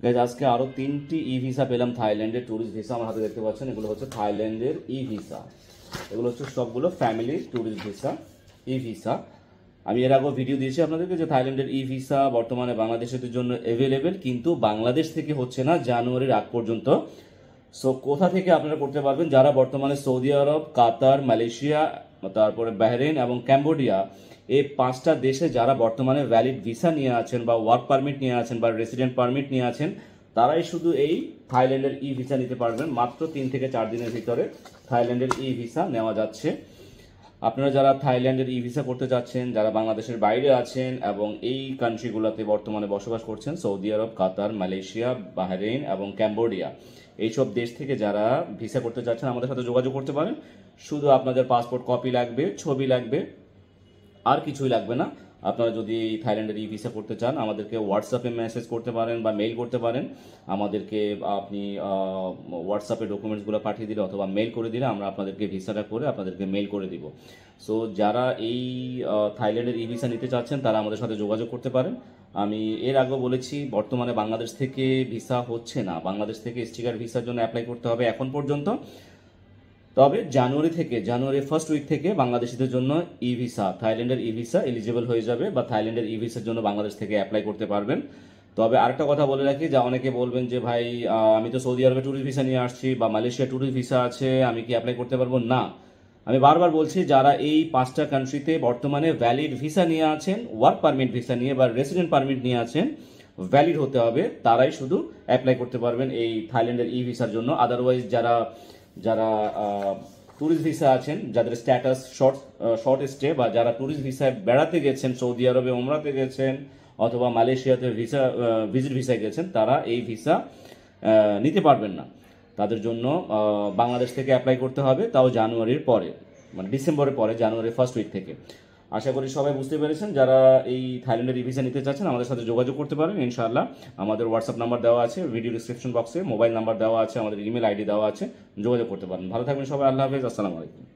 Guys আজকে আরও 3টি ই ভিসা পেলাম থাইল্যান্ডের ট্যুরিস্ট ভিসা। আমার হাতে দেখতে পাচ্ছেন, এগুলো হচ্ছে থাইল্যান্ডের ই ভিসা। এগুলো হচ্ছে সবগুলো ফ্যামিলি ট্যুরিস্ট ভিসা, ই ভিসা। আমি এর আগেও ভিডিও দিয়েছি আপনাদেরকে যে থাইল্যান্ডের ই ভিসা বর্তমানে বাংলাদেশের জন্য অ্যাভেলেবেল, কিন্তু বাংলাদেশ থেকে হচ্ছে না জানুয়ারির আগ পর্যন্ত। সো কোথা থেকে আপনারা করতে পারবেন? যারা বর্তমানে সৌদি আরব, কাতার, মালয়েশিয়া, তারপরে বাহরেইন এবং ক্যাম্বোডিয়া, এই 5টা দেশে যারা বর্তমানে ভ্যালিড ভিসা নিয়ে আছেন বা ওয়ার্ক পারমিট নিয়ে আছেন বা রেসিডেন্ট পারমিট নিয়ে আছেন, তারাই শুধু এই থাইল্যান্ডের ই ভিসা নিতে পারবেন। মাত্র 3 থেকে 4 দিনের ভিতরে থাইল্যান্ডের ই ভিসা নেওয়া যাচ্ছে। আপনারা যারা থাইল্যান্ডের ই ভিসা করতে যাচ্ছেন, যারা বাংলাদেশের বাইরে আছেন এবং এই কান্ট্রিগুলোতে বর্তমানে বসবাস করছেন, সৌদি আরব, কাতার, মালয়েশিয়া, বাহরেইন এবং ক্যাম্বোডিয়া, এইসব দেশ থেকে যারা ভিসা করতে যাচ্ছেন আমাদের সাথে যোগাযোগ করতে পারেন। শুধু আপনাদের পাসপোর্ট কপি লাগবে, ছবি লাগবে, আর কিছুই লাগবে না। আপনারা যদি থাইল্যান্ডের ই ভিসা করতে চান আমাদেরকে হোয়াটসঅ্যাপে মেসেজ করতে পারেন বা মেইল করতে পারেন। আমাদেরকে আপনি হোয়াটসঅ্যাপে ডকুমেন্টসগুলো পাঠিয়ে দিলে অথবা মেইল করে দিলে আমরা আপনাদেরকে ভিসাটা করে আপনাদেরকে মেইল করে দিব। সো যারা এই থাইল্যান্ডের ই ভিসা নিতে চাচ্ছেন তারা আমাদের সাথে যোগাযোগ করতে পারেন। আমি এর আগেও বলেছি, বর্তমানে বাংলাদেশ থেকে ভিসা হচ্ছে না। বাংলাদেশ থেকে স্টিকার ভিসার জন্য অ্যাপ্লাই করতে হবে এখন পর্যন্ত। তবে জানুয়ারি ফার্স্ট উইক থেকে বাংলাদেশিদের জন্য ই ভিসা, থাইল্যান্ডের ই ভিসা এলিজিবল হয়ে যাবে বা থাইল্যান্ডের ই ভিসার জন্য বাংলাদেশ থেকে অ্যাপ্লাই করতে পারবেন। তবে আরেকটা কথা বলে রাখি, যা অনেকে বলবেন যে ভাই আমি তো সৌদি আরবে ট্যুরিস্ট ভিসা নিয়ে আসছি বা মালয়েশিয়া ট্যুরিস্ট ভিসা আছে, আমি কি অ্যাপ্লাই করতে পারবো? না, আমি বারবার বলছি, যারা এই 5টা কান্ট্রিতে বর্তমানে ভ্যালিড ভিসা নিয়ে আছেন, ওয়ার্ক পারমিট ভিসা নিয়ে বা রেসিডেন্ট পারমিট নিয়ে আছেন, ভ্যালিড হতে হবে, তারাই শুধু অ্যাপ্লাই করতে পারবেন এই থাইল্যান্ডের ই ভিসার জন্য। আদারওয়াইজ যারা যারা ট্যুরিস্ট ভিসা আছেন, যাদের স্ট্যাটাস শর্ট স্টে বা যারা ট্যুরিস্ট ভিসায় বেড়াতে গেছেন, সৌদি আরবে ওমরাতে গেছেন অথবা মালয়েশিয়াতে ভিজিট ভিসায় গেছেন, তারা এই ভিসা নিতে পারবেন না। তাদের জন্য বাংলাদেশ থেকে অ্যাপ্লাই করতে হবে, তাও জানুয়ারির পরে, মানে ডিসেম্বরের পরে, জানুয়ারির ফার্স্ট উইক থেকে। আশা করি সবাই বুঝতে পেরেছেন। যারা এই থাইল্যান্ডের ই ভিসা নিতে চাচ্ছেন আমাদের সাথে যোগাযোগ করতে পারেন ইনশাআল্লাহ। আমাদের হোয়াটসঅ্যাপ নাম্বার দেওয়া আছে, ভিডিও ডিসক্রিপশন বক্সে মোবাইল নাম্বার দেওয়া আছে, আমাদের ইমেল আইডি দেওয়া আছে, যোগাযোগ করতে পারেন। ভালো থাকবেন সবাই, আল্লাহ হাফেজ, আসসালামু আলাইকুম।